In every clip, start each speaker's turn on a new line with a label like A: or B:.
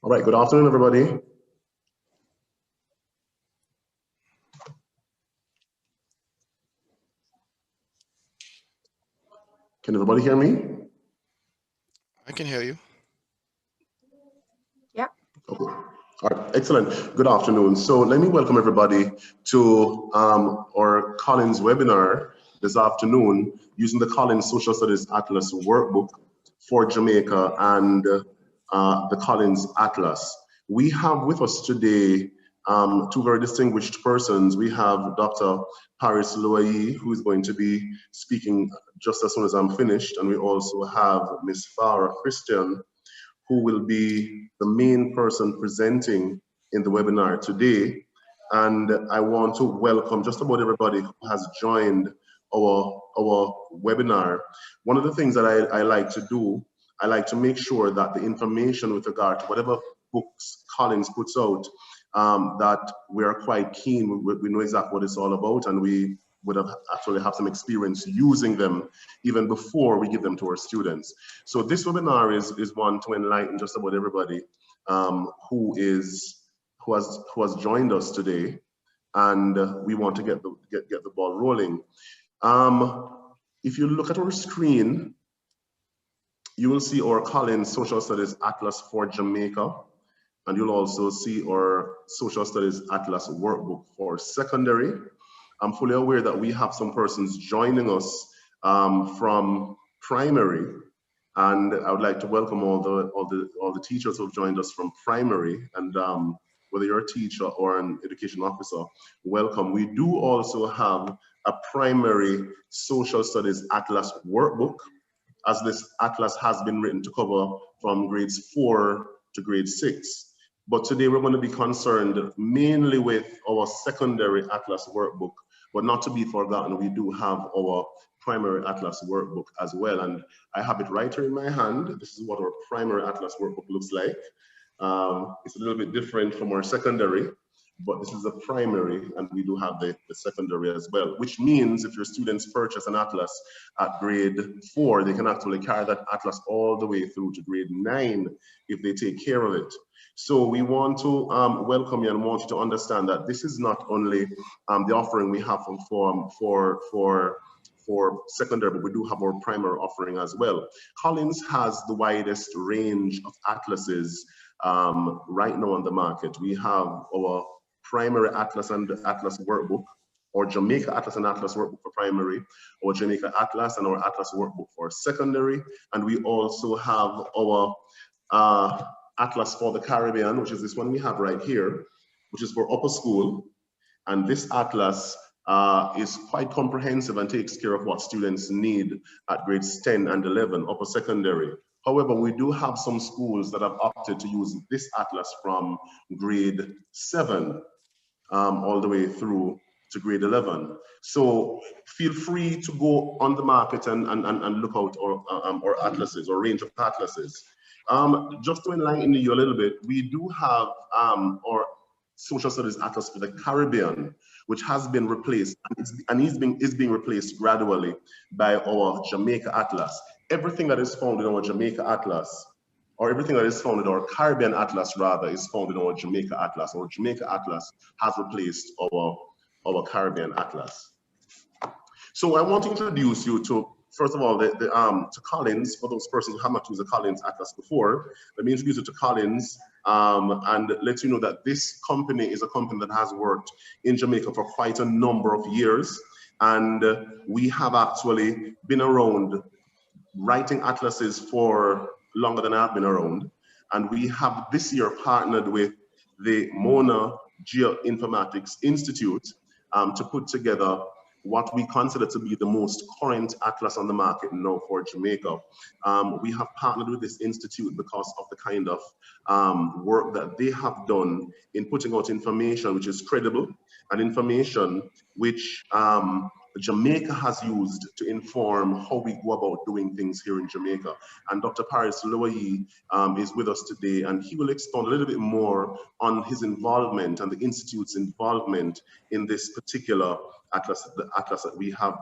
A: All right, good afternoon, everybody. Can everybody hear me?
B: I can hear you.
C: Yeah.
A: Okay. All right, excellent. Good afternoon. So let me welcome everybody to our Collins webinar this afternoon using the Collins Social Studies Atlas Workbook for Jamaica and the Collins Atlas. We have with us today two very distinguished persons. We have Dr. Parris Lyew-Ayee, who is going to be speaking just as soon as I'm finished, and we also have Ms. Farah, who will be the main person presenting in the webinar today. And I want to welcome just about everybody who has joined our webinar. One of the things that I like to do, I like to make sure that the information with regard to whatever books Collins puts out, that we are quite keen, we know exactly what it's all about, and we would have actually have some experience using them even before we give them to our students. So this webinar is one to enlighten just about everybody who has joined us today, and we want to get the ball rolling. If you look at our screen, you will see our Collins Social Studies Atlas for Jamaica, and you'll also see our Social Studies Atlas Workbook for Secondary. I'm fully aware that we have some persons joining us from primary, and I would like to welcome all the teachers who have joined us from primary, and whether you're a teacher or an education officer, welcome. We do also have a primary Social Studies Atlas Workbook, as this atlas has been written to cover from grades 4 to grade 6. But today we're going to be concerned mainly with our secondary atlas workbook, but not to be forgotten, we do have our primary atlas workbook as well. And I have it right here in my hand. This is what our primary atlas workbook looks like. It's a little bit different from our secondary, but this is a primary, and we do have the secondary as well, which means if your students purchase an atlas at grade 4, they can actually carry that atlas all the way through to grade 9 if they take care of it. So we want to welcome you and want you to understand that this is not only the offering we have for secondary, but we do have our primary offering as well. Collins has the widest range of atlases right now on the market. We have our primary atlas and atlas workbook, or Jamaica Atlas and Atlas workbook for primary, or Jamaica Atlas and our Atlas workbook for secondary, and we also have our Atlas for the Caribbean, which is this one we have right here, which is for upper school. And this atlas is quite comprehensive and takes care of what students need at grades 10 and 11, upper secondary. However, we do have some schools that have opted to use this atlas from grade 7 all the way through to grade 11. So feel free to go on the market and look out our atlases or range of atlases. Just to enlighten you a little bit, we do have our Social Studies Atlas for the Caribbean, which has been replaced and is being replaced gradually by our Jamaica Atlas. Everything that is found in our Jamaica Atlas, or everything that is found in our Caribbean Atlas rather, is found in our Jamaica Atlas. Our Jamaica Atlas has replaced our Caribbean Atlas. So I want to introduce you to, first of all, to Collins. For those persons who have not used the Collins Atlas before, let me introduce you to Collins and let you know that this company is a company that has worked in Jamaica for quite a number of years. And we have actually been around writing atlases for longer than I've been around. And we have this year partnered with the MONA GeoInformatics Institute to put together what we consider to be the most current atlas on the market now for Jamaica. We have partnered with this institute because of the kind of work that they have done in putting out information which is credible and information which Jamaica has used to inform how we go about doing things here in Jamaica. And Dr. Parris Lyew-Ayee is with us today, and he will expound a little bit more on his involvement and the Institute's involvement in this particular atlas, the atlas that we have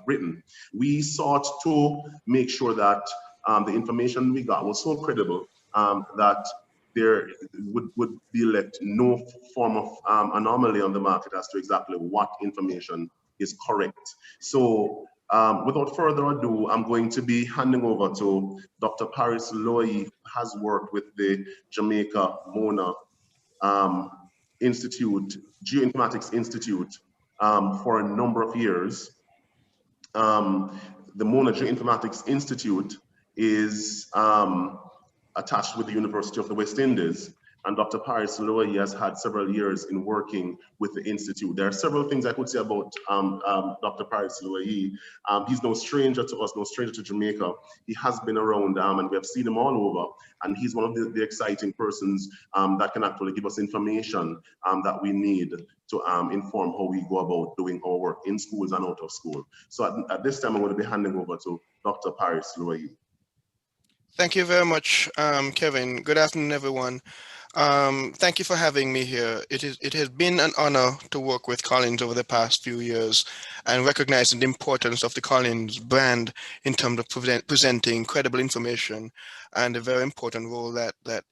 A: written. We sought to make sure that the information we got was so credible that there would be left no form of anomaly on the market as to exactly what information is correct. So without further ado, I'm going to be handing over to Dr. Parris Lyew-Ayee, who has worked with the Jamaica MONA Institute, Geoinformatics Institute, for a number of years. The MONA Geoinformatics Institute is attached with the University of the West Indies, and Dr. Parris Lyew-Ayee has had several years in working with the Institute. There are several things I could say about Dr. Parris Lyew-Ayee. He's no stranger to us, no stranger to Jamaica. He has been around and we have seen him all over, and he's one of the exciting persons that can actually give us information that we need to inform how we go about doing our work in schools and out of school. So at this time, I'm going to be handing over to Dr. Parris Lyew-Ayee.
B: Thank you very much, Kevin. Good afternoon, everyone. Thank you for having me here. It has been an honor to work with Collins over the past few years and recognizing the importance of the Collins brand in terms of presenting credible information and a very important role that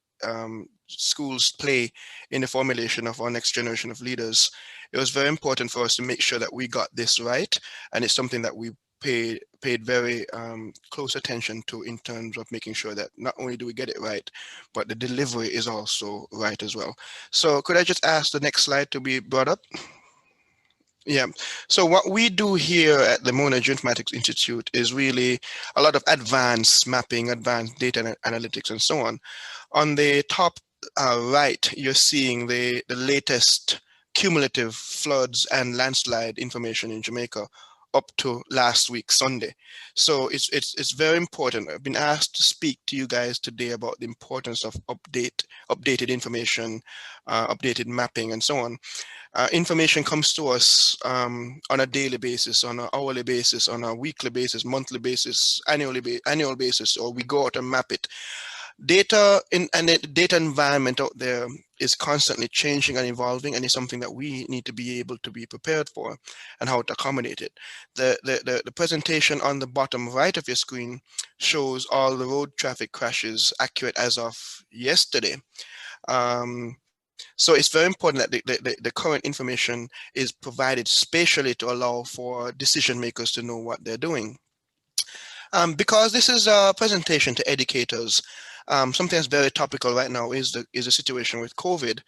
B: schools play in the formulation of our next generation of leaders. It was very important for us to make sure that we got this right, and it's something that we paid very close attention to in terms of making sure that not only do we get it right, but the delivery is also right as well. So could I just ask the next slide to be brought up? Yeah, so what we do here at the MONA Geoinformatics Institute is really a lot of advanced mapping, advanced data analytics, and so on. On the top right, you're seeing the latest cumulative floods and landslide information in Jamaica up to last week, Sunday. So it's very important. I've been asked to speak to you guys today about the importance of updated information, updated mapping, and so on. Information comes to us on a daily basis, on an hourly basis, on a weekly basis, monthly basis, annual basis, or we go out and map it. Data and the data environment out there is constantly changing and evolving, and it's something that we need to be able to be prepared for and how to accommodate it. The presentation on the bottom right of your screen shows all the road traffic crashes accurate as of yesterday. So it's very important that the current information is provided spatially to allow for decision makers to know what they're doing. Because this is a presentation to educators, something that's very topical right now is the situation with COVID.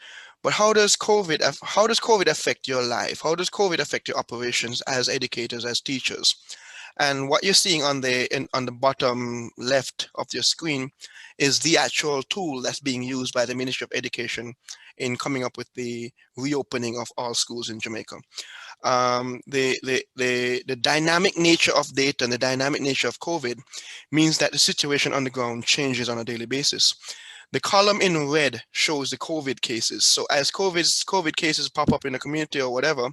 B: But how does COVID affect your life? How does COVID affect your operations as educators, as teachers? And what you're seeing on the bottom left of your screen is the actual tool that's being used by the Ministry of Education in coming up with the reopening of all schools in Jamaica. The dynamic nature of data and the dynamic nature of COVID means that the situation on the ground changes on a daily basis. The column in red shows the COVID cases. So as COVID cases pop up in the community or whatever,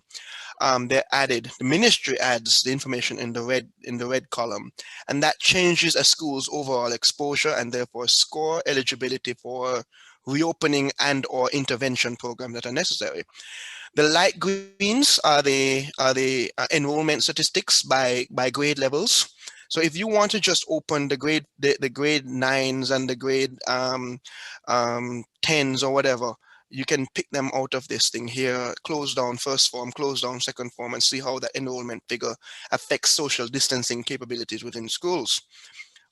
B: the ministry adds the information in the red column, and that changes a school's overall exposure and therefore score eligibility for reopening and or intervention programs that are necessary. The light greens are the enrollment statistics by grade levels. So if you want to just open the grade 9s and the grade 10s or whatever, you can pick them out of this thing here, close down first form, close down second form, and see how that enrollment figure affects social distancing capabilities within schools.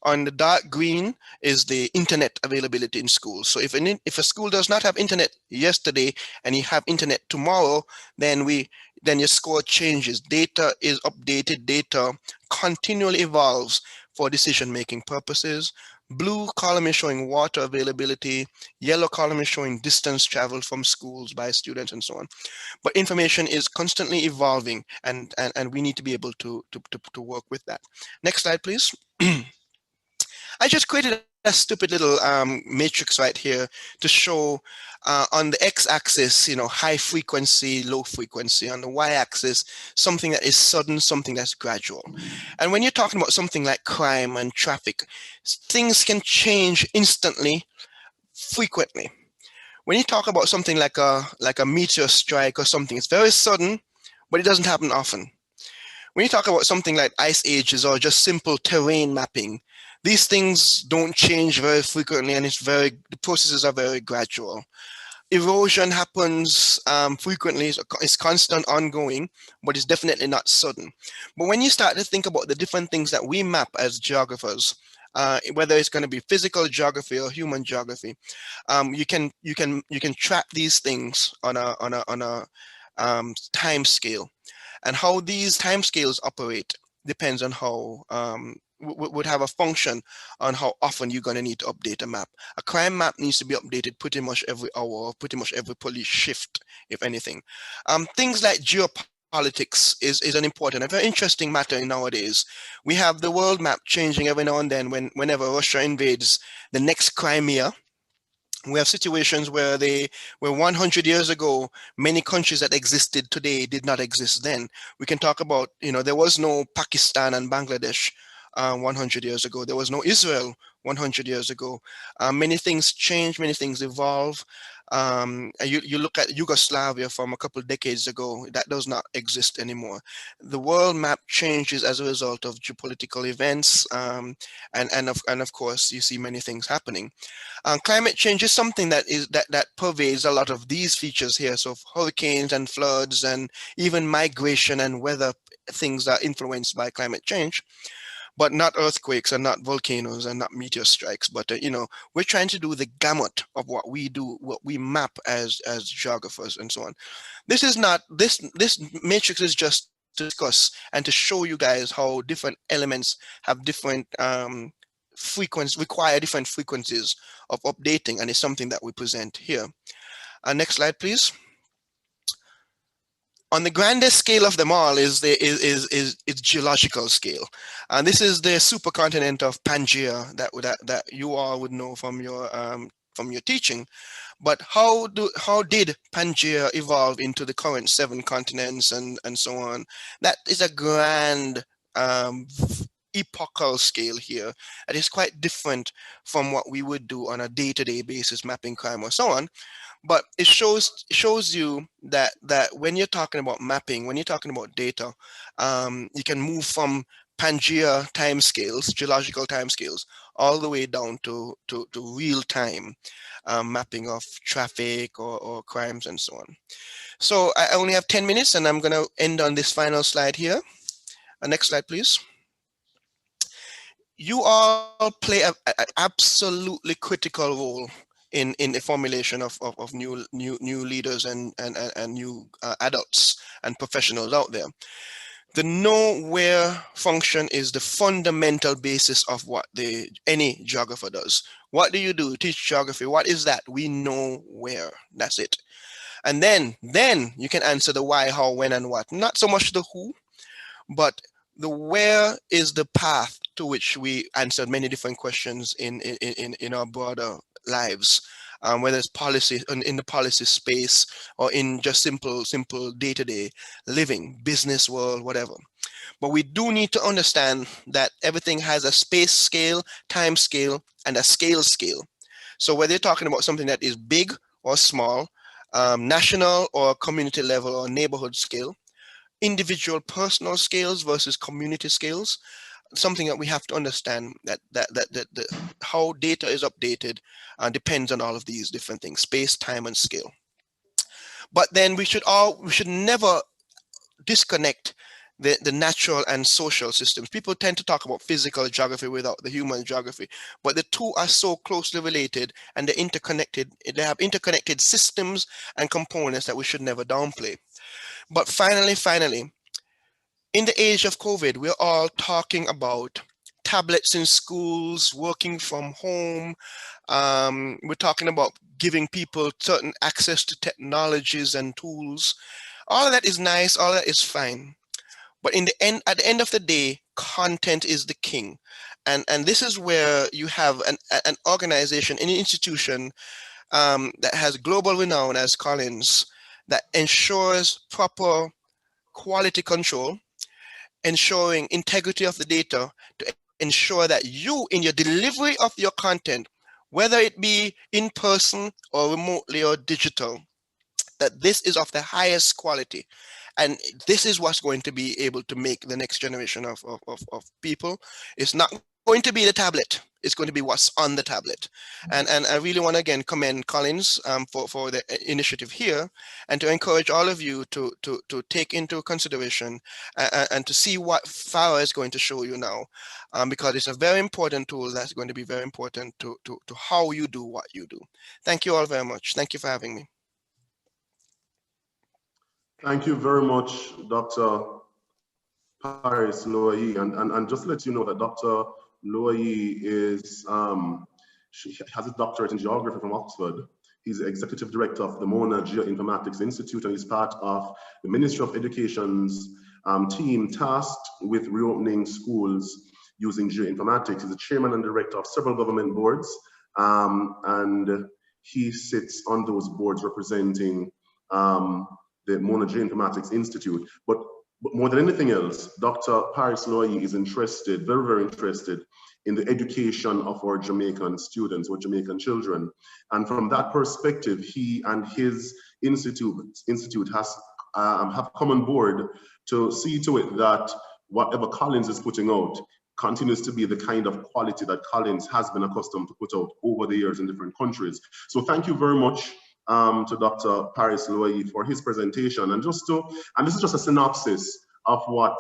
B: On the dark green is the internet availability in schools. So if a school does not have internet yesterday and you have internet tomorrow, then your score changes. Data is updated. Data continually evolves for decision-making purposes. Blue column is showing water availability. Yellow column is showing distance traveled from schools by students and so on. But information is constantly evolving, and we need to be able to work with that. Next slide, please. I just created a stupid little matrix right here to show on the x-axis, high frequency, low frequency. On the y-axis, something that is sudden, something that's gradual. And when you're talking about something like crime and traffic, things can change instantly, frequently. When you talk about something like a meteor strike or something, it's very sudden, but it doesn't happen often. When you talk about something like ice ages or just simple terrain mapping, These things don't change very frequently, and the processes are very gradual. Erosion happens frequently, it's constant, ongoing, but it's definitely not sudden. But when you start to think about the different things that we map as geographers, whether it's going to be physical geography or human geography, you can track these things on a time scale, and how these time scales operate depends on how would have a function on how often you're going to need to update a map. A crime map needs to be updated pretty much every hour, or pretty much every police shift, if anything. Things like geopolitics is an important, a very interesting matter nowadays. We have the world map changing every now and then whenever Russia invades the next Crimea. We have situations where 100 years ago, many countries that existed today did not exist then. We can talk about, there was no Pakistan and Bangladesh 100 years ago. There was no Israel 100 years ago. Many things change, many things evolve. You look at Yugoslavia from a couple of decades ago, that does not exist anymore. The world map changes as a result of geopolitical events, and of course, you see many things happening. Climate change is something that pervades a lot of these features here. So hurricanes and floods and even migration and weather things are influenced by climate change, but not earthquakes and not volcanoes and not meteor strikes. But we're trying to do the gamut of what we do, what we map as geographers and so on. This matrix is just to discuss and to show you guys how different elements have different require different frequencies of updating, and it's something that we present here. Next slide, please. On the grandest scale of them all is its geological scale, and this is the supercontinent of Pangaea that you all would know from your teaching. But how did Pangaea evolve into the current 7 continents and so on? That is a grand epochal scale here. It is quite different from what we would do on a day-to-day basis, mapping crime or so on. But it shows you that when you're talking about mapping, when you're talking about data, you can move from Pangaea timescales, geological timescales, all the way down to real time mapping of traffic or crimes and so on. So I only have 10 minutes, and I'm going to end on this final slide here. Next slide, please. You all play an absolutely critical role in the formulation of new leaders and new adults and professionals out there. The know where function is the fundamental basis of what any geographer does. What do you do? Teach geography. What is that? We know where. That's it. And then you can answer the why, how, when, and what. Not so much the who, but the where is the path to which we answer many different questions in our broader lives, whether it's policy in the policy space or in just simple day-to-day living, business world, whatever. But we do need to understand that everything has a space scale, time scale, and a scale scale. So whether you're talking about something that is big or small, national or community level or neighborhood scale, individual personal scales versus community scales, something that we have to understand that how data is updated depends on all of these different things: space, time, and scale. But then we should never disconnect the natural and social systems. People tend to talk about physical geography without the human geography, but the two are so closely related, and they're interconnected. They have interconnected systems and components that we should never downplay. But finally, in the age of COVID, we're all talking about tablets in schools, working from home. We're talking about giving people certain access to technologies and tools. All of that is nice, all of that is fine. But at the end of the day, content is the king. And this is where you have an organization, an institution that has global renown as Collins, that ensures proper quality control, ensuring integrity of the data, to ensure that you, in your delivery of your content, whether it be in person or remotely or digital, that this is of the highest quality. And this is what's going to be able to make the next generation of people. It's not going to going to be the tablet. It's going to be what's on the tablet. And I really want to again commend Collins for the initiative here, and to encourage all of you to take into consideration and to see what Farah is going to show you now, because it's a very important tool that's going to be very important to how you do what you do. Thank you all very much. Thank you for having me.
A: Thank you very much, Dr. Parris Lyew-Ayee. And just to let you know that Dr. Lyew-Ayee is, she has a doctorate in geography from Oxford. He's the executive director of the MONA GeoInformatics Institute, and he's part of the Ministry of Education's team tasked with reopening schools using geoinformatics. He's the chairman and director of several government boards, and he sits on those boards representing the MONA GeoInformatics Institute. But more than anything else, Dr. Parris Lyew-Ayee is interested, very, very interested in the education of our Jamaican students, or Jamaican children. And from that perspective, he and his institute have come on board to see to it that whatever Collins is putting out continues to be the kind of quality that Collins has been accustomed to put out over the years in different countries. So thank you very much to Dr. Parris Lyew-Ayee for his presentation. And this is just a synopsis of what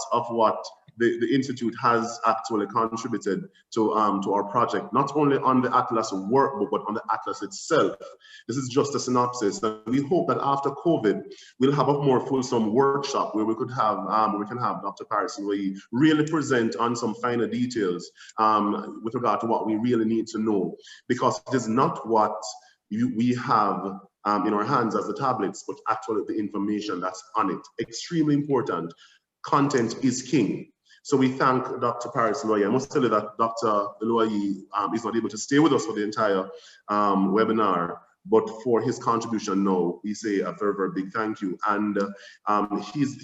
A: the Institute has actually contributed to our project, not only on the Atlas workbook, but on the Atlas itself. This is just a synopsis. And we hope that after COVID, we'll have a more fulsome workshop where we could have, we can have Dr. Parris Lyew-Ayee really present on some finer details with regard to what we really need to know, because it is not what we have in our hands as the tablets, but actually the information that's on it. Extremely important. Content is king. So we thank Dr. Parris Lyew-Ayee. I must tell you that Dr. Lyew-Ayee is not able to stay with us for the entire webinar, but for his contribution now, we say a very, very big thank you. And he's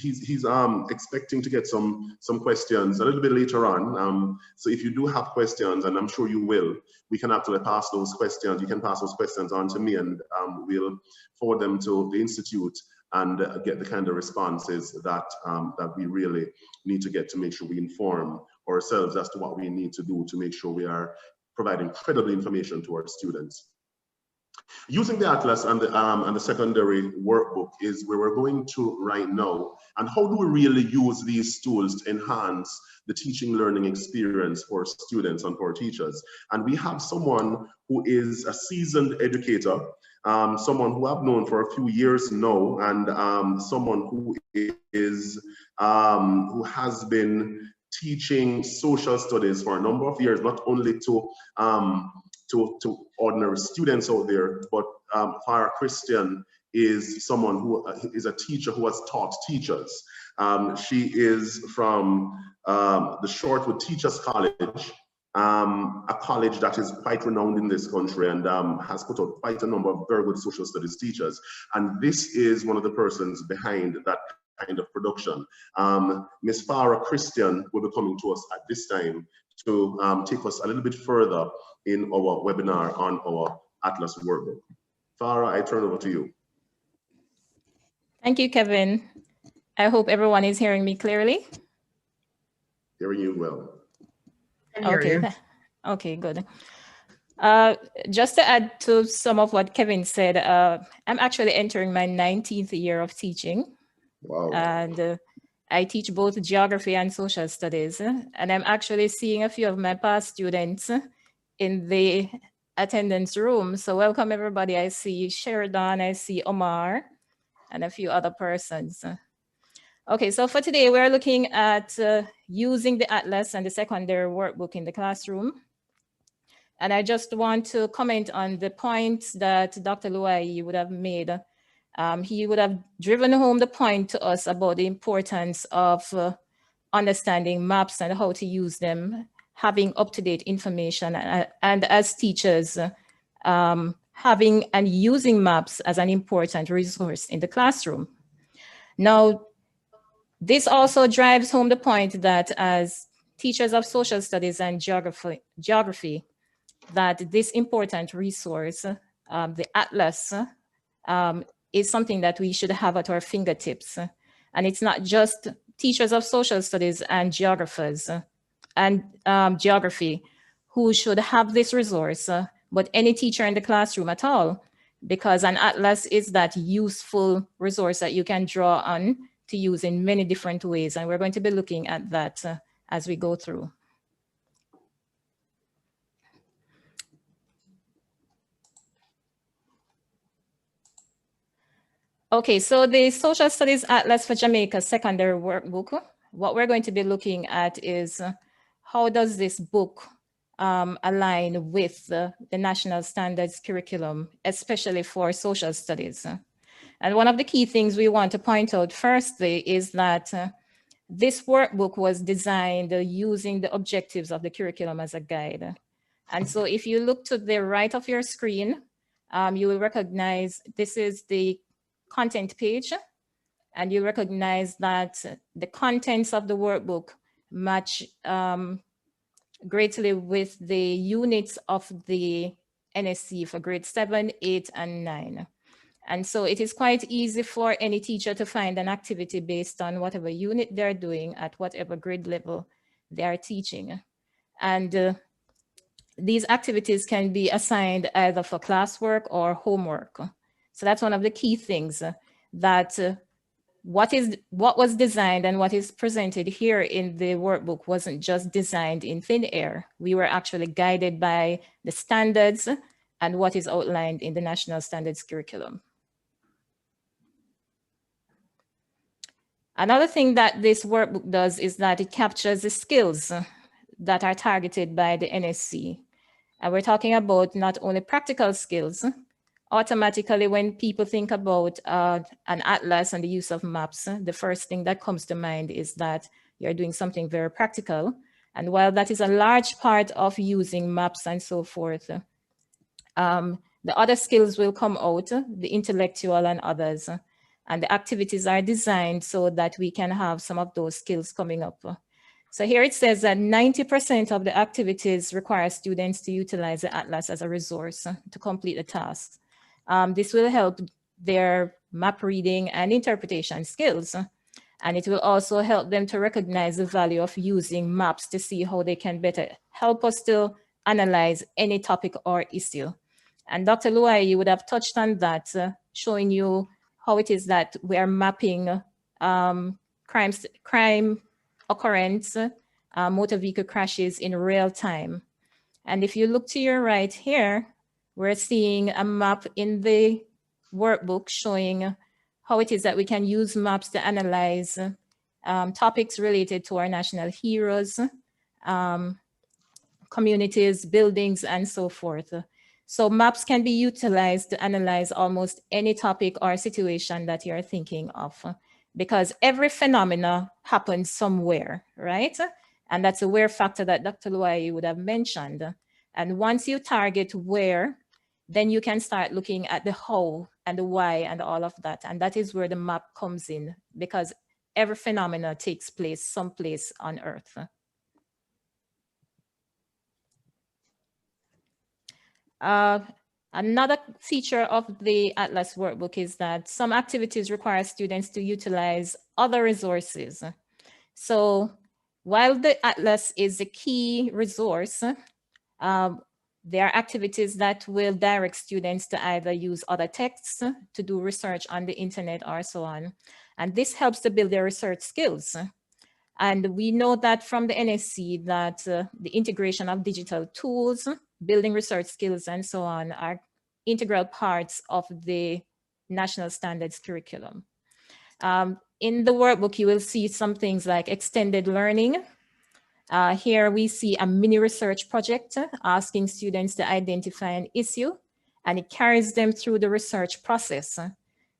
A: expecting to get some questions a little bit later on. So if you do have questions, and I'm sure you will, we can actually pass those questions. You can pass those questions on to me, and we'll forward them to the Institute and get the kind of responses that that we really need to get to make sure we inform ourselves as to what we need to do to make sure we are providing credible information to our students. Using the Atlas and the Secondary Workbook is where we're going to right now. And how do we really use these tools to enhance the teaching learning experience for students and for teachers? And we have someone who is a seasoned educator, someone who I've known for a few years now, and someone who is who has been teaching social studies for a number of years, not only to ordinary students out there, but Farah Christian is someone who is a teacher who has taught teachers. She is from the Shortwood Teachers College, a college that is quite renowned in this country and has put out quite a number of very good social studies teachers. And this is one of the persons behind that kind of production. Ms. Farah Christian will be coming to us at this time to take us a little bit further in our webinar on our Atlas workbook. Farah, I turn over to you.
C: Thank you, Kevin. I hope everyone is hearing me clearly.
A: Hearing you well.
C: Okay, okay, good. Just to add to some of what Kevin said, I'm actually entering my 19th year of teaching.
A: Wow.
C: And I teach both geography and social studies. And I'm actually seeing a few of my past students in the attendance room. So welcome everybody. I see Sheridan, I see Omar, and a few other persons. Okay, so for today, we're looking at using the Atlas and the Secondary Workbook in the classroom. And I just want to comment on the points that Dr. Lyew-Ayee would have made. He would have driven home the point to us about the importance of understanding maps and how to use them, having up-to-date information, and as teachers, having and using maps as an important resource in the classroom. Now, this also drives home the point that as teachers of social studies and geography, that this important resource, the Atlas, is something that we should have at our fingertips. And it's not just teachers of social studies and geographers and geography, who should have this resource, but any teacher in the classroom at all, because an atlas is that useful resource that you can draw on to use in many different ways. And we're going to be looking at that as we go through. Okay, so the Social Studies Atlas for Jamaica Secondary Workbook, what we're going to be looking at is how does this book align with the National Standards Curriculum, especially for social studies. And one of the key things we want to point out firstly is that this workbook was designed using the objectives of the curriculum as a guide. And so if you look to the right of your screen, you will recognize this is the content page, and you recognize that the contents of the workbook match greatly with the units of the NSC for grade 7, 8, and 9. And so it is quite easy for any teacher to find an activity based on whatever unit they're doing at whatever grade level they are teaching. And these activities can be assigned either for classwork or homework. So that's one of the key things that what was designed and what is presented here in the workbook wasn't just designed in thin air. We were actually guided by the standards and what is outlined in the National Standards Curriculum. Another thing that this workbook does is that it captures the skills that are targeted by the NSC. And we're talking about not only practical skills. Automatically, when people think about an atlas and the use of maps, the first thing that comes to mind is that you're doing something very practical. And while that is a large part of using maps and so forth, the other skills will come out, the intellectual and others. And the activities are designed so that we can have some of those skills coming up. So here it says that 90% of the activities require students to utilize the atlas as a resource to complete the tasks. This will help their map reading and interpretation skills. And it will also help them to recognize the value of using maps to see how they can better help us to analyze any topic or issue. And Dr. Lyew-Ayee would have touched on that, showing you how it is that we are mapping crime occurrence, motor vehicle crashes in real time. And if you look to your right here, we're seeing a map in the workbook showing how it is that we can use maps to analyze topics related to our national heroes, communities, buildings, and so forth. So maps can be utilized to analyze almost any topic or situation that you're thinking of, because every phenomena happens somewhere, right? And that's a where factor that Dr. Lyew-Ayee would have mentioned. And once you target where, then you can start looking at the how and the why and all of that. And that is where the map comes in, because every phenomena takes place someplace on Earth. Another feature of the Atlas workbook is that some activities require students to utilize other resources. So while the Atlas is the key resource, there are activities that will direct students to either use other texts to do research on the internet or so on. And this helps to build their research skills. And we know that from the NSC that the integration of digital tools, building research skills and so on are integral parts of the National Standards Curriculum. In the workbook, you will see some things like extended learning. Here we see a mini research project asking students to identify an issue, and it carries them through the research process.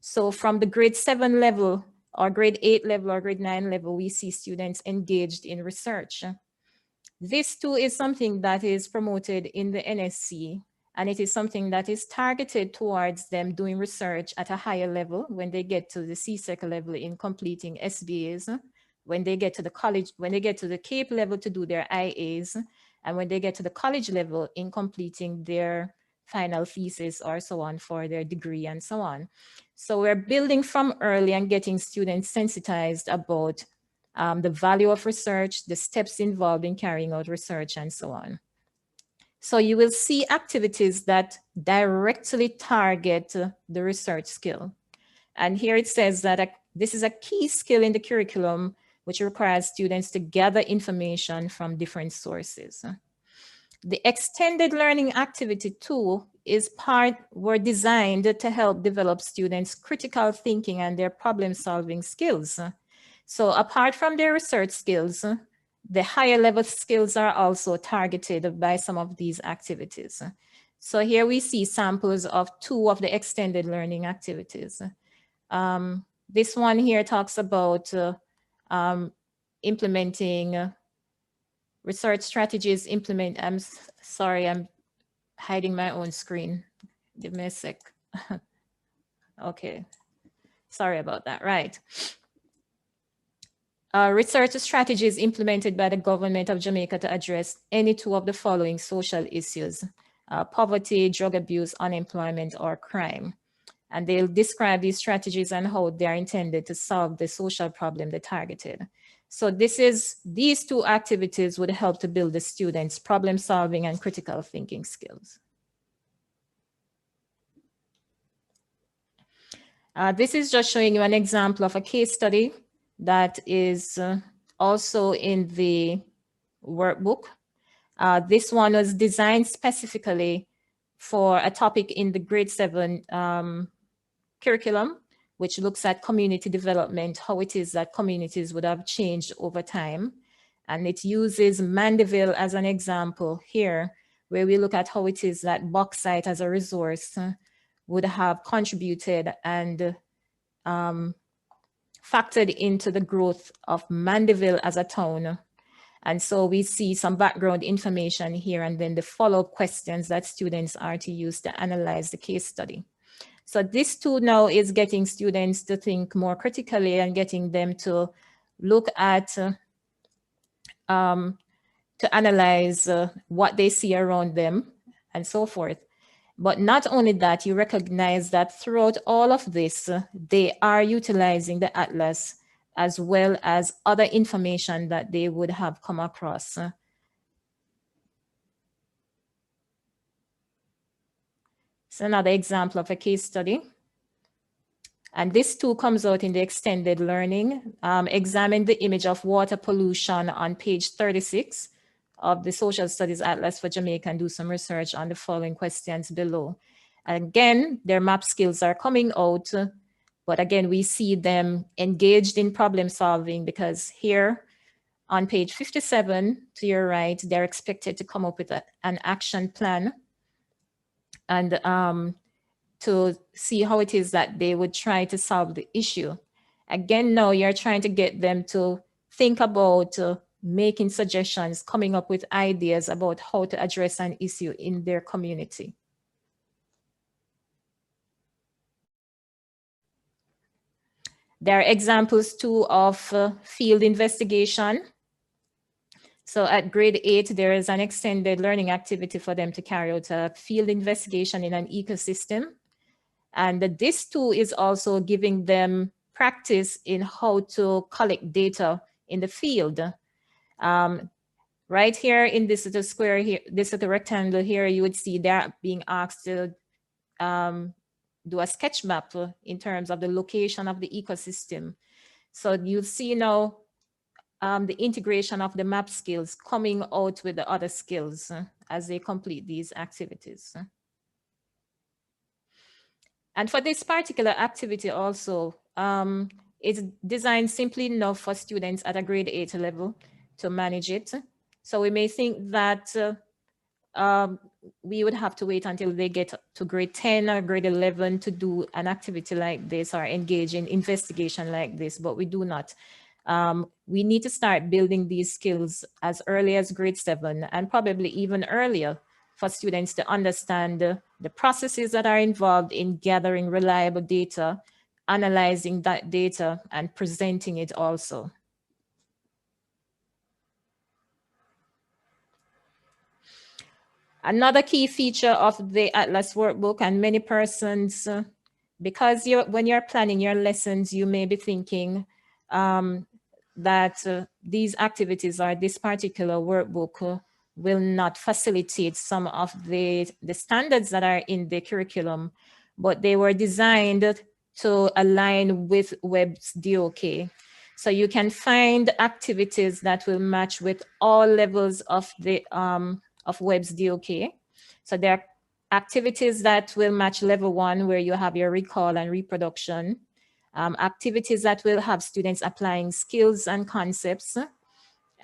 C: So from the grade 7 level or grade 8 level or grade 9 level, we see students engaged in research. This too is something that is promoted in the NSC, and it is something that is targeted towards them doing research at a higher level when they get to the CSEC level in completing SBAs, when they get to the college, when they get to the CAPE level to do their IAs, and when they get to the college level in completing their final thesis or so on for their degree and so on. So we're building from early and getting students sensitized about the value of research, the steps involved in carrying out research and so on. So you will see activities that directly target the research skill. And here it says that this is a key skill in the curriculum, which requires students to gather information from different sources. The extended learning activity tool were designed to help develop students' critical thinking and their problem-solving skills. So apart from their research skills, the higher level skills are also targeted by some of these activities. So here we see samples of 2 of the extended learning activities. This one here talks about implementing research strategies. I'm sorry, I'm hiding my own screen. Give me a sec. Okay, sorry about that, right. Research strategies implemented by the government of Jamaica to address any 2 of the following social issues: poverty, drug abuse, unemployment, or crime. And they'll describe these strategies and how they are intended to solve the social problem they targeted. So these 2 activities would help to build the students' problem solving and critical thinking skills. This is just showing you an example of a case study that is also in the workbook. This one was designed specifically for a topic in the grade 7 curriculum, which looks at community development, how it is that communities would have changed over time. And it uses Mandeville as an example here, where we look at how it is that bauxite as a resource would have contributed and factored into the growth of Mandeville as a town. And so we see some background information here and then the follow-up questions that students are to use to analyze the case study. So this tool now is getting students to think more critically and getting them to look at, to analyze what they see around them and so forth. But not only that, you recognize that throughout all of this, they are utilizing the atlas as well as other information that they would have come across. It's another example of a case study. And this too comes out in the extended learning. Examine the image of water pollution on page 36 of the Social Studies Atlas for Jamaica and do some research on the following questions below. Again, their map skills are coming out, but again, we see them engaged in problem solving because here on page 57 to your right, they're expected to come up with an action plan and to see how it is that they would try to solve the issue. Again, now you're trying to get them to think about making suggestions, coming up with ideas about how to address an issue in their community. There are examples too of field investigation. So at grade 8, there is an extended learning activity for them to carry out a field investigation in an ecosystem. And this too is also giving them practice in how to collect data in the field. Right here in this little square here, this little rectangle here, you would see they're being asked to do a sketch map in terms of the location of the ecosystem. So you'll see now the integration of the map skills coming out with the other skills as they complete these activities. And for this particular activity also, it's designed simply enough for students at a grade 8 level to manage it. So we may think that we would have to wait until they get to grade 10 or grade 11 to do an activity like this or engage in investigation like this, but we do not. We need to start building these skills as early as grade 7 and probably even earlier for students to understand the processes that are involved in gathering reliable data, analyzing that data, and presenting it also. Another key feature of the Atlas workbook, and many persons, because when you're planning your lessons, you may be thinking that these activities or this particular workbook will not facilitate some of the standards that are in the curriculum, but they were designed to align with WEB's DOK. So you can find activities that will match with all levels of the of WEB's DOK. So there are activities that will match level 1, where you have your recall and reproduction. Activities that will have students applying skills and concepts.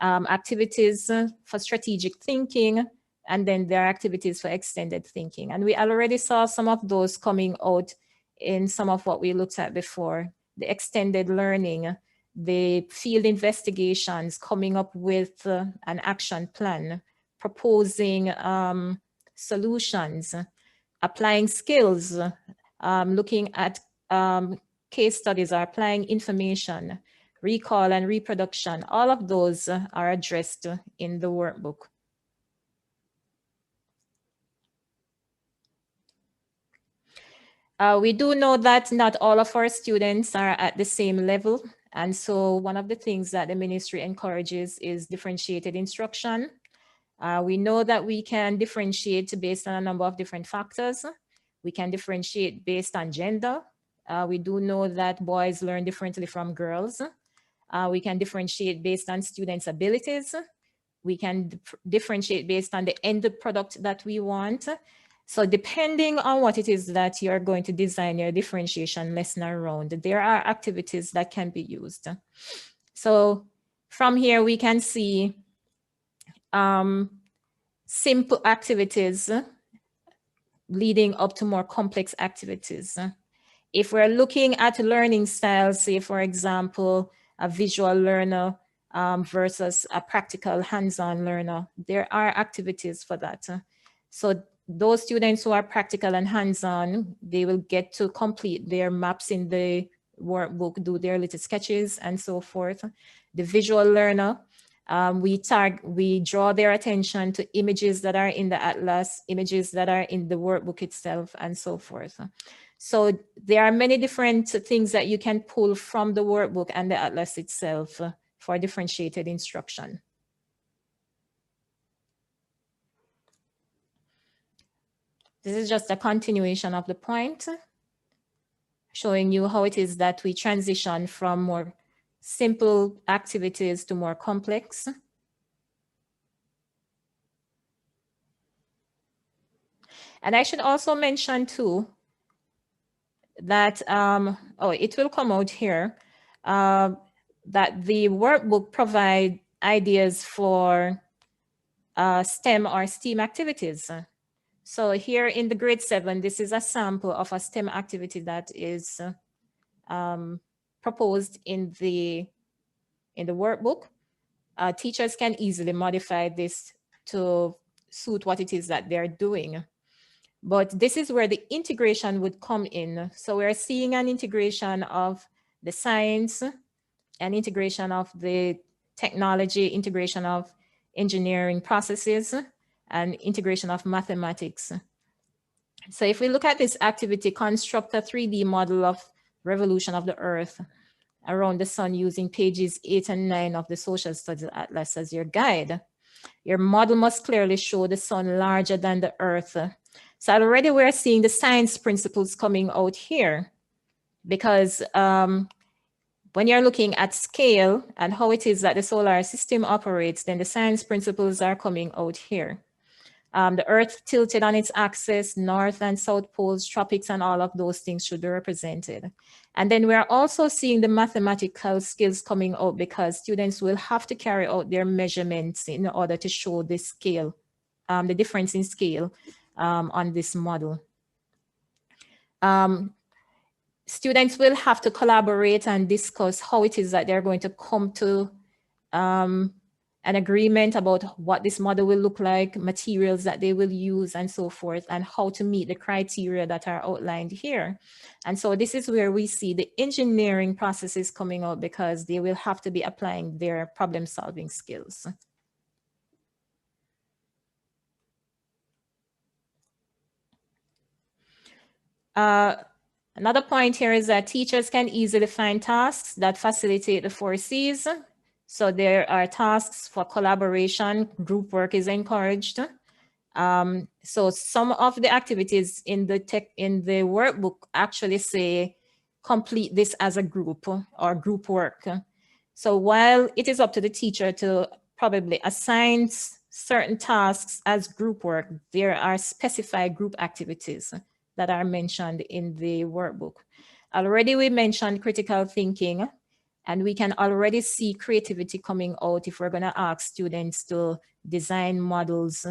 C: Activities for strategic thinking, and then there are activities for extended thinking. And we already saw some of those coming out in some of what we looked at before, the extended learning, the field investigations, coming up with an action plan, proposing solutions, applying skills, looking at case studies, or applying information, recall and reproduction. All of those are addressed in the workbook. We do know that not all of our students are at the same level. And so one of the things that the ministry encourages is differentiated instruction. We know that we can differentiate based on a number of different factors. We can differentiate based on gender. We do know that boys learn differently from girls. We can differentiate based on students' abilities. We can differentiate based on the end product that we want. So depending on what it is that you're going to design your differentiation lesson around, there are activities that can be used. So from here, we can see simple activities leading up to more complex activities. If we're looking at learning styles, say, for example, a visual learner versus a practical hands-on learner, there are activities for that. So those students who are practical and hands-on, they will get to complete their maps in the workbook, do their little sketches and so forth. The visual learner, we draw their attention to images that are in the atlas, images that are in the workbook itself, and so forth. So there are many different things that you can pull from the workbook and the atlas itself for differentiated instruction. This is just a continuation of the point, showing you how it is that we transition from more simple activities to more complex. And I should also mention too, that, it will come out here, that the workbook provides ideas for STEM or STEAM activities. So here in the grade 7, this is a sample of a STEM activity that is proposed in the workbook. Teachers can easily modify this to suit what it is that they're doing. But this is where the integration would come in. So we're seeing an integration of the science, an integration of the technology, integration of engineering processes, and integration of mathematics. So if we look at this activity, construct a 3D model of revolution of the Earth around the sun using pages 8 and 9 of the Social Studies Atlas as your guide. Your model must clearly show the sun larger than the Earth. So already we're seeing the science principles coming out here, because when you're looking at scale and how it is that the solar system operates, then the science principles are coming out here. The Earth tilted on its axis, north and south poles, tropics, and all of those things should be represented. And then we're also seeing the mathematical skills coming out, because students will have to carry out their measurements in order to show the scale, the difference in scale on this model. Students will have to collaborate and discuss how it is that they're going to come to an agreement about what this model will look like, materials that they will use, and so forth, and how to meet the criteria that are outlined here. And so this is where we see the engineering processes coming out, because they will have to be applying their problem-solving skills. Another point here is that teachers can easily find tasks that facilitate the 4 C's. So there are tasks for collaboration, group work is encouraged. So some of the activities in the workbook actually say complete this as a group or group work. So while it is up to the teacher to probably assign certain tasks as group work, there are specified group activities that are mentioned in the workbook. Already we mentioned critical thinking, and we can already see creativity coming out if we're going to ask students to design models,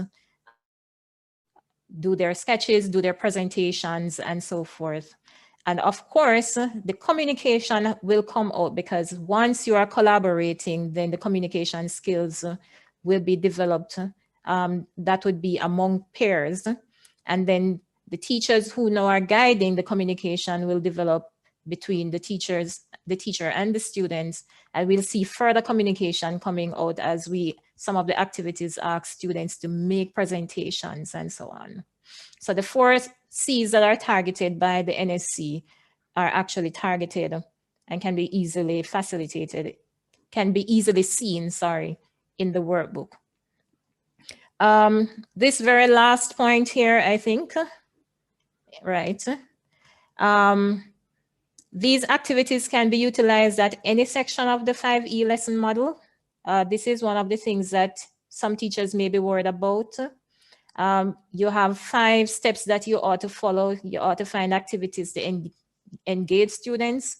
C: do their sketches, do their presentations, and so forth. And of course, the communication will come out, because once you are collaborating, then the communication skills will be developed. That would be among peers. And then the teachers who now are guiding the communication will develop between the teacher and the students. And we'll see further communication coming out as some of the activities ask students to make presentations and so on. So the 4 C's that are targeted by the NSC are actually targeted and can be easily facilitated, can be easily seen, in the workbook. This very last point here, I think, right? These activities can be utilized at any section of the 5E lesson model. This is one of the things that some teachers may be worried about. You have 5 steps that you ought to follow. You ought to find activities to engage students.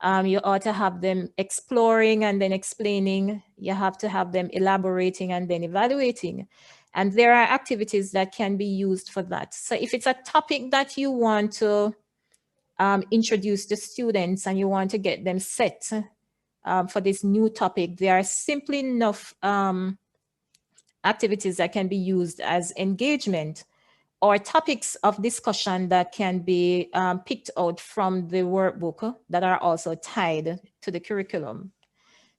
C: You ought to have them exploring and then explaining. You have to have them elaborating and then evaluating. And there are activities that can be used for that. So if it's a topic that you want to introduce to students and you want to get them set for this new topic, there are simply enough activities that can be used as engagement or topics of discussion that can be picked out from the workbook that are also tied to the curriculum.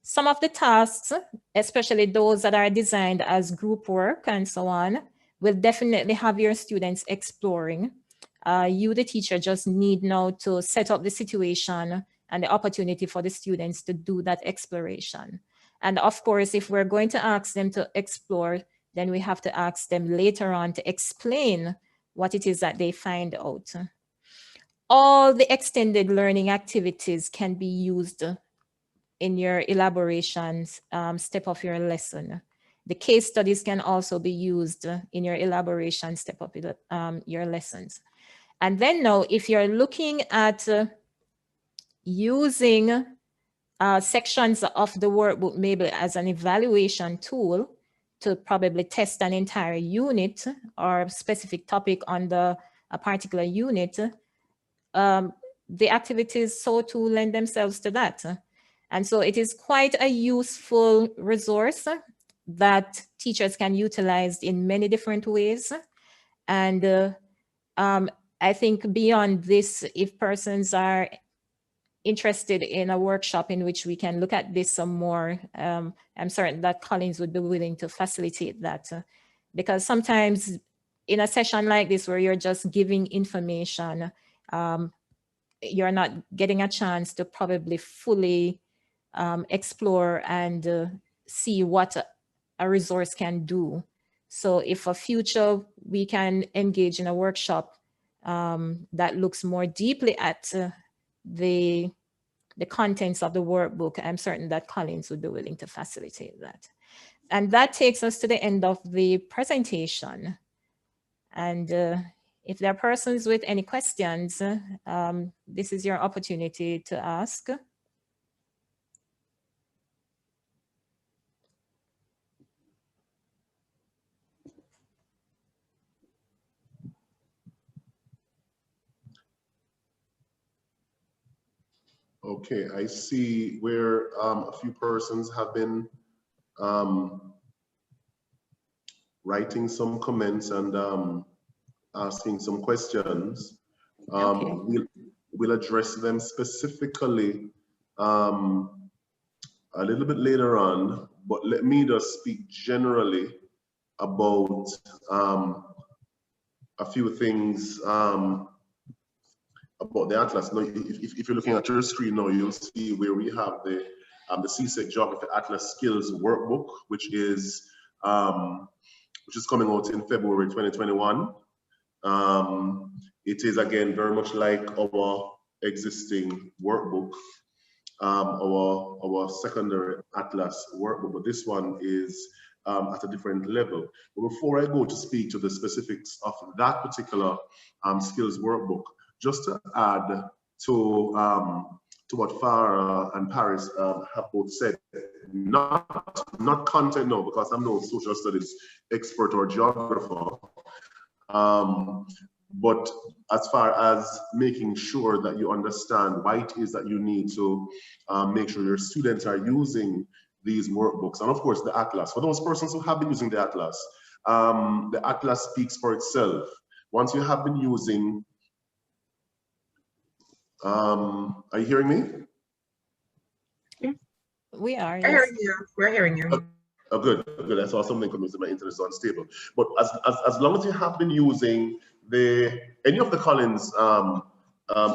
C: Some of the tasks, especially those that are designed as group work and so on, will definitely have your students exploring. You, the teacher, just need now to set up the situation and the opportunity for the students to do that exploration. And of course, if we're going to ask them to explore, then we have to ask them later on to explain what it is that they find out. All the extended learning activities can be used in your elaborations step of your lesson. The case studies can also be used in your elaboration step of your lessons. And then now, if you're looking at using sections of the workbook maybe as an evaluation tool to probably test an entire unit or specific topic on a particular unit, the activities so to lend themselves to that. And so it is quite a useful resource that teachers can utilize in many different ways. And I think beyond this, if persons are interested in a workshop in which we can look at this some more, I'm certain that Collins would be willing to facilitate that. Because sometimes in a session like this where you're just giving information, you're not getting a chance to probably fully explore and see what a resource can do. So if for future we can engage in a workshop that looks more deeply at the contents of the workbook, I'm certain that Collins would be willing to facilitate that. And that takes us to the end of the presentation. And if there are persons with any questions, this is your opportunity to ask.
A: Okay, I see where a few persons have been writing some comments and asking some questions.
C: Okay.
A: We'll address them specifically a little bit later on, but let me just speak generally about a few things about the atlas. Now, if you're looking at your screen now, you'll see where we have the the CSEC Geography Atlas Skills Workbook, which is coming out in February 2021. It is again very much like our existing workbook, our secondary Atlas workbook, but this one is at a different level. But before I go to speak to the specifics of that particular skills workbook, just to add to what Farah and Parris have both said, not content no, because I'm no social studies expert or geographer, but as far as making sure that you understand why it is that you need to make sure your students are using these workbooks, and of course the Atlas. For those persons who have been using the Atlas speaks for itself. Once you have been using, are you hearing me?
C: Yeah. We are.
D: Yes. Hearing you. We're hearing you.
A: Oh, good, good. I saw something coming to my internet is unstable. But as long as you have been using any of the Collins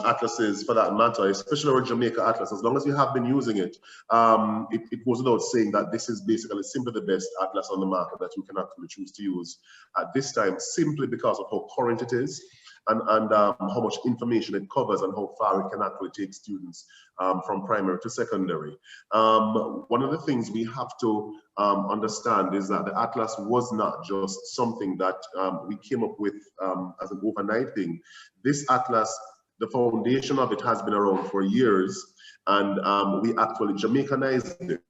A: atlases for that matter, especially our Jamaica Atlas, as long as you have been using it, it goes without saying that this is basically simply the best atlas on the market that you can actually choose to use at this time, simply because of how current it is and how much information it covers and how far it can actually take students from primary to secondary. One of the things we have to understand is that the Atlas was not just something that we came up with as an overnight thing. This Atlas, the foundation of it has been around for years, and we actually Jamaicanized it,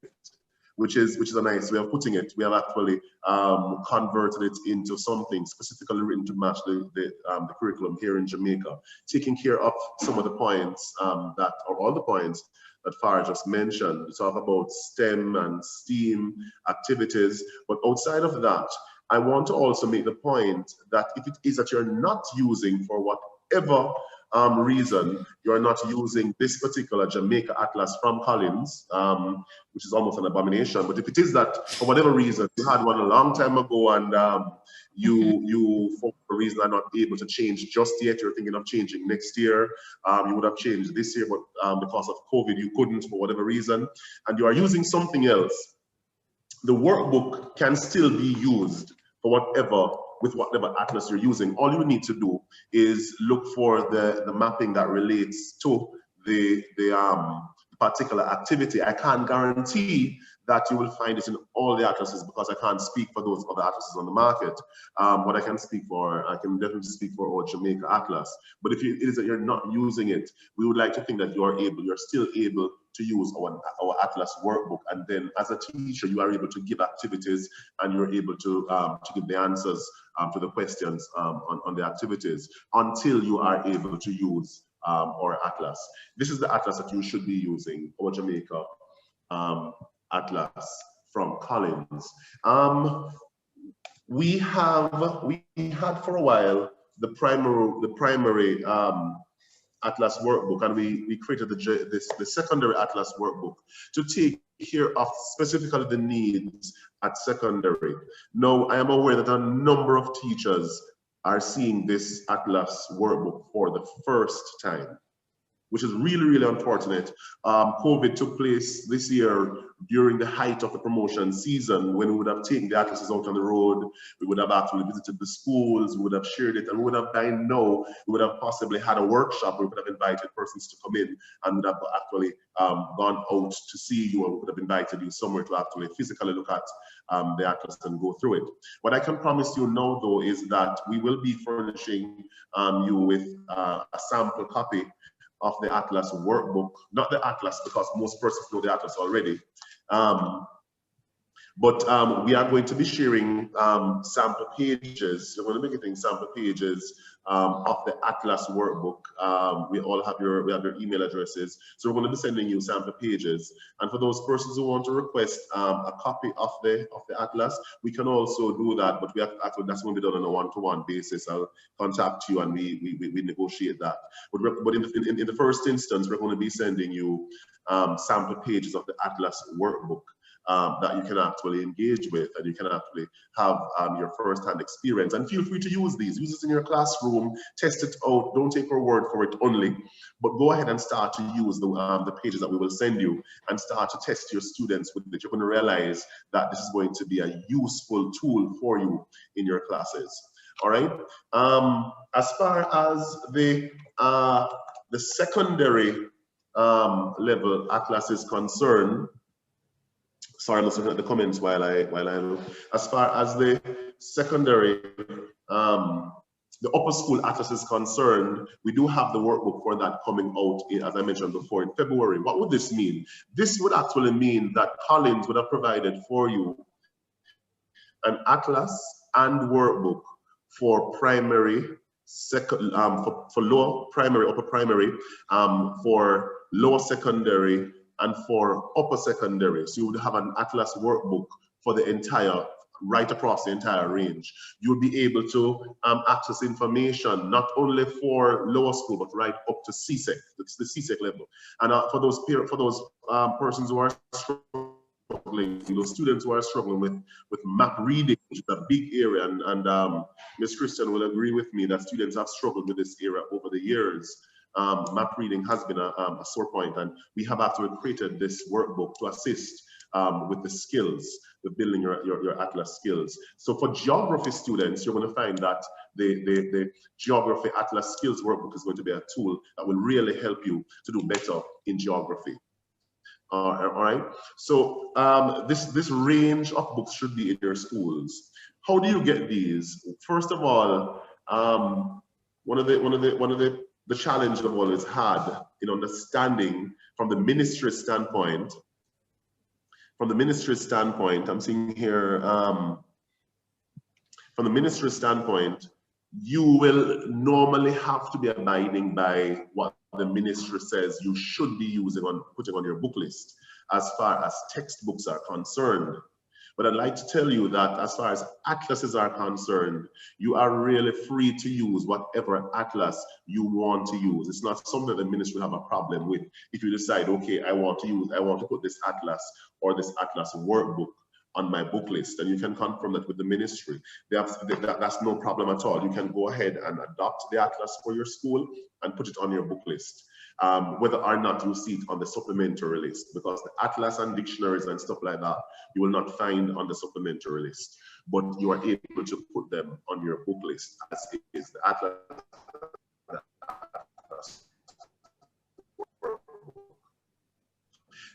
A: which is a nice way of putting it. We have actually converted it into something specifically written to match the curriculum here in Jamaica, taking care of some of the points or all the points that Farah just mentioned. We talk about STEM and STEAM activities, but outside of that, I want to also make the point that if it is that you're not using, for whatever reason, you're not using this particular Jamaica Atlas from Collins, which is almost an abomination, but if it is that for whatever reason you had one a long time ago and you for a reason are not able to change just yet, you're thinking of changing next year, you would have changed this year, but because of COVID you couldn't for whatever reason, and you are using something else, the workbook can still be used for with whatever atlas you're using. All you need to do is look for the mapping that relates to the particular activity. I can't guarantee that you will find it in all the atlases because I can't speak for those other atlases on the market. What I can definitely speak for our Jamaica Atlas. But if it is that you're not using it, we would like to think that you're still able to use our Atlas workbook, and then as a teacher you are able to give activities and you're able to give the answers to the questions on the activities until you are able to use our Atlas. This is the Atlas that you should be using, our Jamaica Atlas from Collins. We had for a while the primary Atlas workbook, and we created the secondary Atlas workbook to take care of specifically the needs at secondary. Now, I am aware that a number of teachers are seeing this Atlas workbook for the first time, which is really, really unfortunate. COVID took place this year during the height of the promotion season, when we would have taken the atlases out on the road, we would have actually visited the schools, we would have shared it, and we would have by now, we would have possibly had a workshop where we could have invited persons to come in and would have actually gone out to see you, and we would have invited you somewhere to actually physically look at the atlas and go through it. What I can promise you now though is that we will be furnishing you with a sample copy of the Atlas workbook, not the Atlas because most persons know the Atlas already, but we are going to be sharing sample pages. We're going to be getting sample pages of the Atlas workbook. We have your email addresses, so we're going to be sending you sample pages. And for those persons who want to request a copy of the Atlas, we can also do that. But that's going to be done on a one-to-one basis. I'll contact you and we negotiate that. But in the first instance, we're going to be sending you sample pages of the Atlas workbook. that you can actually engage with, and you can actually have your first-hand experience. And feel free to use these. Use this in your classroom, test it out. Don't take our word for it only, but go ahead and start to use the pages that we will send you and start to test your students with it. You're going to realize that this is going to be a useful tool for you in your classes. All right. As far as the secondary level atlas is concerned, sorry, I'm looking at the comments while I look. As far as the secondary, the upper school atlas is concerned, we do have the workbook for that coming out, as I mentioned before, in February. What would this mean? This would actually mean that Collins would have provided for you an atlas and workbook for primary, for lower primary, upper primary, for lower secondary, and for upper secondary. So you would have an atlas workbook for the entire, right across the entire range. You would be able to access information not only for lower school, but right up to CSEC, it's the CSEC level. And for those persons who are struggling, those students who are struggling with map reading, which is a big area, and Ms. Christian will agree with me that students have struggled with this area over the years. Map reading has been a sore point, and we have actually created this workbook to assist with the skills, with building your atlas skills. So for geography students, you're going to find that the geography atlas skills workbook is going to be a tool that will really help you to do better in geography. All right. So this range of books should be in your schools. How do you get these? First of all, one of the challenge I've always had in understanding from the ministry standpoint. From the ministry standpoint, I'm seeing here. From the ministry standpoint, you will normally have to be abiding by what the ministry says you should be putting on your book list as far as textbooks are concerned. But I'd like to tell you that as far as atlases are concerned, you are really free to use whatever atlas you want to use. It's not something that the ministry will have a problem with. If you decide, okay, I want to put this atlas or this atlas workbook on my book list, and you can confirm that with the ministry. That's no problem at all. You can go ahead and adopt the atlas for your school and put it on your book list, whether or not you see it on the supplementary list, because the atlas and dictionaries and stuff like that, you will not find on the supplementary list, but you are able to put them on your book list as it is. The atlas.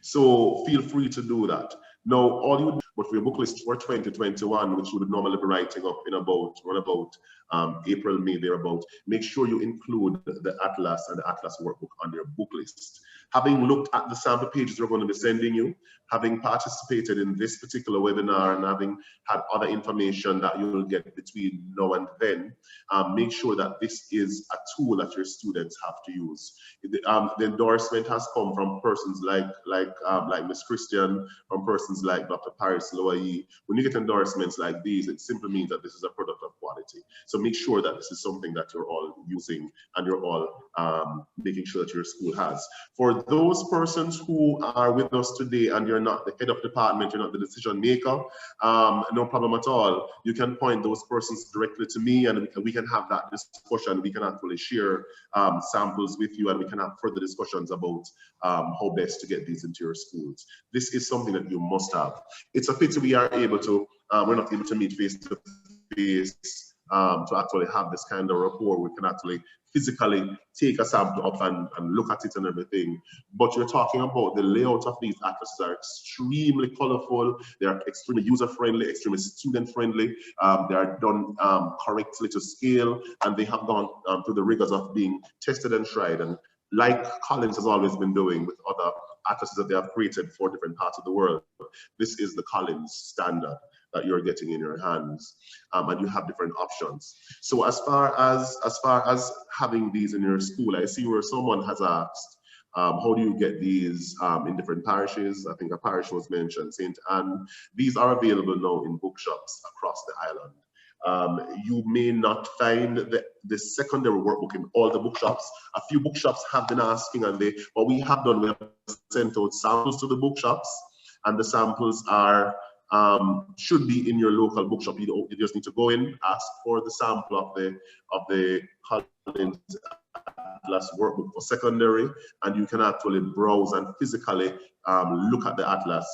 A: So feel free to do that. Now, all you do, but for your book list for 2021, which you would normally be writing up in about April, May, thereabout, make sure you include the atlas and the atlas workbook on your book list. Having looked at the sample pages we're going to be sending you, having participated in this particular webinar, and having had other information that you will get between now and then, make sure that this is a tool that your students have to use. The endorsement has come from persons like Ms. Christian, from persons like Dr. Parris Lyew-Ayee. When you get endorsements like these, it simply means that this is a product of quality. So make sure that this is something that you're all using and you're all making sure that your school has. For those persons who are with us today and you're not the head of department, you're not the decision maker, no problem at all. You can point those persons directly to me, and we can have that discussion. We can actually share samples with you, and we can have further discussions about how best to get these into your schools. This is something that you must have. It's a pity we're not able to meet face to face to actually have this kind of rapport. We can actually physically take a sample up and look at it and everything. But you're talking about the layout of these atlases are extremely colorful. They are extremely user-friendly, extremely student-friendly. They are done correctly to scale, and they have gone through the rigors of being tested and tried. And like Collins has always been doing with other atlases that they have created for different parts of the world, this is the Collins standard that you're getting in your hands, and you have different options. So as far as having these in your school, I see where someone has asked, how do you get these in different parishes? I think a parish was mentioned, St. Anne. These are available now in bookshops across the island. You may not find the secondary workbook in all the bookshops. A few bookshops have been asking, and what we have done, we have sent out samples to the bookshops. and the samples are should be in your local bookshop. You just need to go in, ask for the sample of the Collins Atlas workbook for secondary, and you can actually browse and physically look at the atlas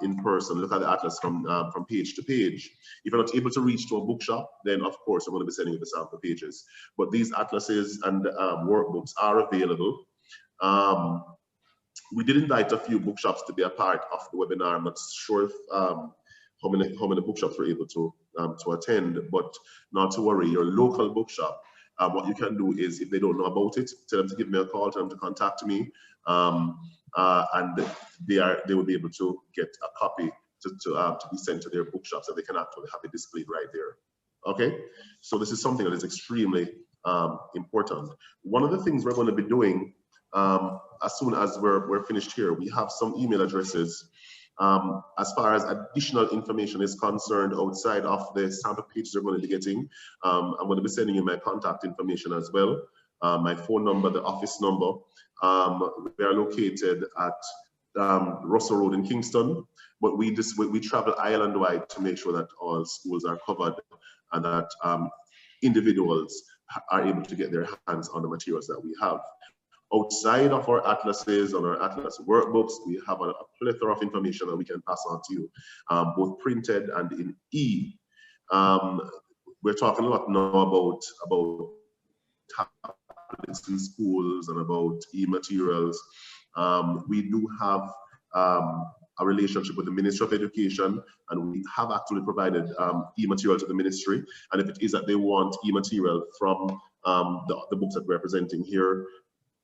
A: in person, look at the atlas from page to page. If you're not able to reach to a bookshop, then of course I'm going to be sending you the sample pages. But these atlases and workbooks are available. We did invite a few bookshops to be a part of the webinar. I'm not sure if, how many bookshops were able to attend, but not to worry, your local bookshop, what you can do is, if they don't know about it, tell them to give me a call, tell them to contact me, and they will be able to get a copy to be sent to their bookshops, and they can actually have it displayed right there. Okay, so this is something that is extremely important. One of the things we're going to be doing as soon as we're finished here, we have some email addresses. As far as additional information is concerned, outside of the sample pages you're going to be getting, I'm going to be sending you my contact information as well, my phone number, the office number. We are located at Russell Road in Kingston, but we travel island-wide to make sure that all schools are covered and that individuals are able to get their hands on the materials that we have. Outside of our atlases and our atlas workbooks, we have a plethora of information that we can pass on to you, both printed and in e. We're talking a lot now about tablets in schools and about e-materials. We do have a relationship with the Ministry of Education, and we have actually provided e-material to the ministry. And if it is that they want e-material from the books that we're presenting here,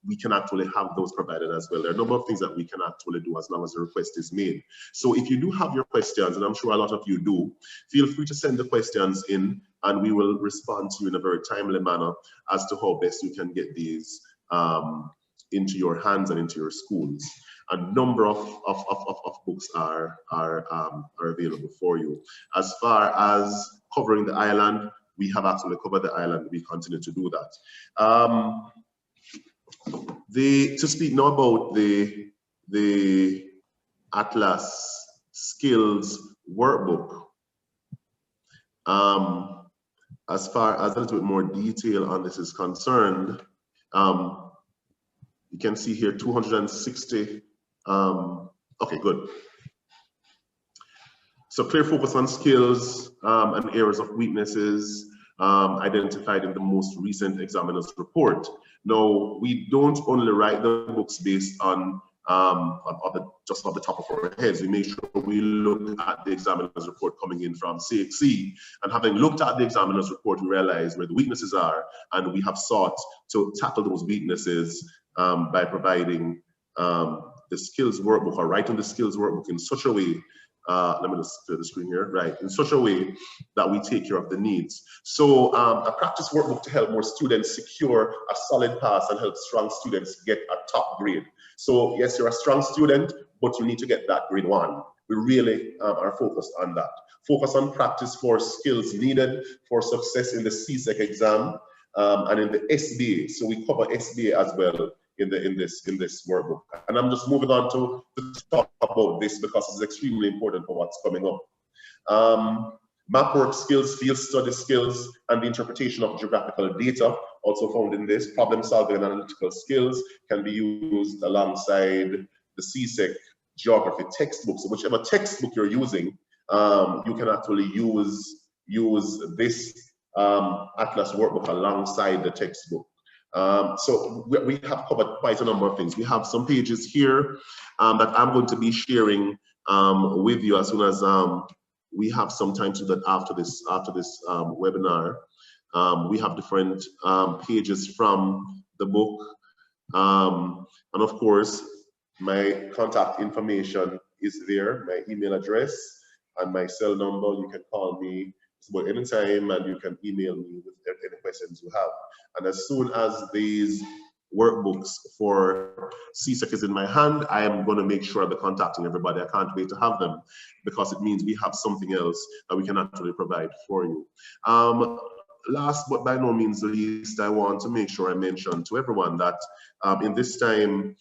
A: we can actually have those provided as well. There are a number of things that we can actually do as long as the request is made. So if you do have your questions, and I'm sure a lot of you do, feel free to send the questions in, and we will respond to you in a very timely manner as to how best you can get these into your hands and into your schools. A number of books are available for you. As far as covering the island, we have actually covered the island. We continue to do that. To speak now about the Atlas Skills Workbook, as far as a little bit more detail on this is concerned, you can see here 260. Okay, good. So clear focus on skills and areas of weaknesses identified in the most recent examiner's report. Now, we don't only write the books based on just off the top of our heads. We make sure we look at the examiner's report coming in from CXC, and having looked at the examiner's report, we realize where the weaknesses are, and we have sought to tackle those weaknesses by providing the skills workbook, or writing the skills workbook in such a way, let me just clear the screen here, right, in such a way that we take care of the needs. So a practice workbook to help more students secure a solid pass and help strong students get a top grade. So yes, you're a strong student, but you need to get that grade 1. We really are focused on that. Focus on practice for skills needed for success in the CSEC exam and in the SBA. So we cover SBA as well in this workbook. And I'm just moving on to talk about this because it's extremely important for what's coming up. Map work skills, field study skills, and the interpretation of geographical data, also found in this. Problem solving and analytical skills can be used alongside the CSEC geography textbooks. So whichever textbook you're using, you can actually use this Atlas workbook alongside the textbook. So we have covered quite a number of things. We have some pages here that I'm going to be sharing with you as soon as we have some time to do that after this webinar. We have different pages from the book, and of course my contact information is there, my email address and my cell number. You can call me about any time, and you can email me with any questions you have. And as soon as these workbooks for CSEC is in my hand, I am going to make sure they're contacting everybody. I can't wait to have them, because it means we have something else that we can actually provide for you. Last but by no means least, I want to make sure I mention to everyone that in this time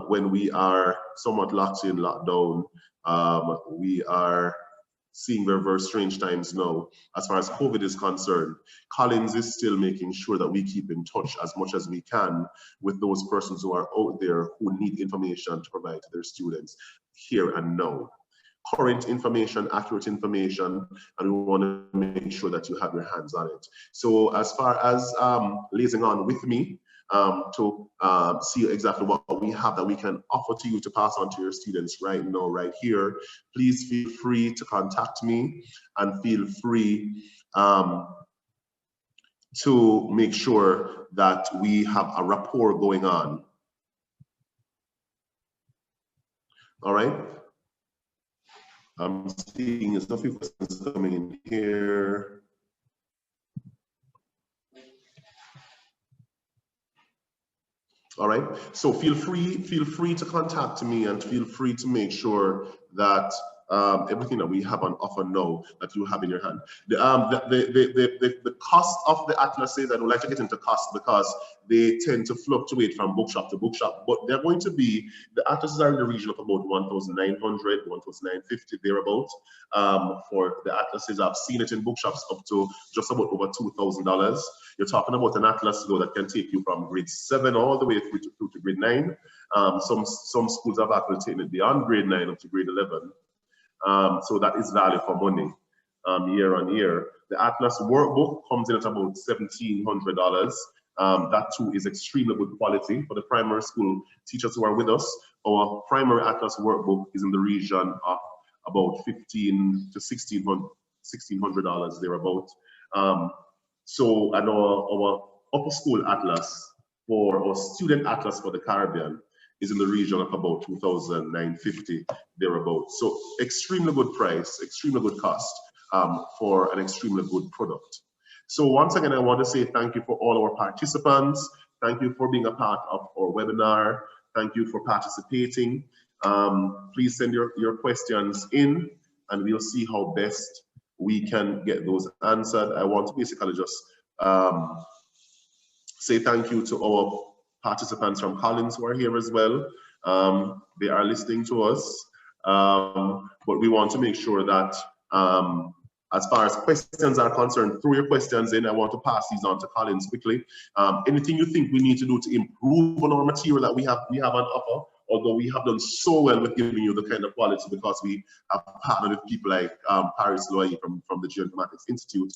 A: when we are somewhat locked in, locked down. We are seeing very, very strange times now as far as COVID is concerned. Collins is still making sure that we keep in touch as much as we can with those persons who are out there who need information to provide to their students here and now. Current information, accurate information, and we want to make sure that you have your hands on it. So as far as liaising on with me to see exactly what we have that we can offer to you to pass on to your students right now, right here, please feel free to contact me and feel free to make sure that we have a rapport going on. All right. I'm seeing a few questions coming in here. All right, so feel free to contact me and feel free to make sure that everything that we have on offer now that you have in your hand. The cost of the atlases, I don't like to get into cost because they tend to fluctuate from bookshop to bookshop, but they're going to be, the atlases are in the region of about 1,900, 1,950 thereabouts. For the atlases, I've seen it in bookshops up to just about over $2,000. You're talking about an atlas though that can take you from grade 7 all the way through to grade 9. Some schools have actually taken it beyond grade 9 up to grade 11. So that is value for money year on year. The Atlas workbook comes in at about $1,700. That too is extremely good quality for the primary school teachers who are with us. Our primary Atlas workbook is in the region of about $1,500 to $1,600 thereabout. So and our upper school Atlas for our student Atlas for the Caribbean is in the region of about $2,950 thereabouts. So extremely good price, extremely good cost for an extremely good product. So once again, I want to say thank you for all our participants. Thank you for being a part of our webinar. Thank you for participating. Please send your questions in and we'll see how best we can get those answered. I want to basically just say thank you to our participants from Collins who are here as well. They are listening to us, but we want to make sure that as far as questions are concerned, throw your questions in. I want to pass these on to Collins quickly. Anything you think we need to do to improve on our material that we have on offer, although we have done so well with giving you the kind of quality because we have partnered with people like Parris Lyew-Ayee from the GeoInformatics Institute.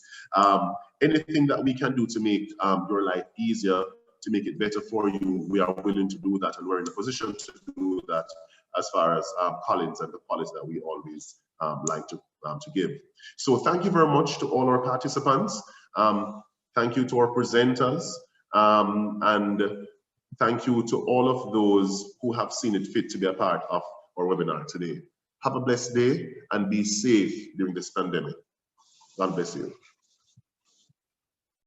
A: Anything that we can do to make your life easier, to make it better for you, we are willing to do that, and we're in a position to do that as far as Collins and the quality that we always like to give. So thank you very much to all our participants. Thank you to our presenters, and thank you to all of those who have seen it fit to be a part of our webinar today. Have a blessed day and be safe during this pandemic. God bless you.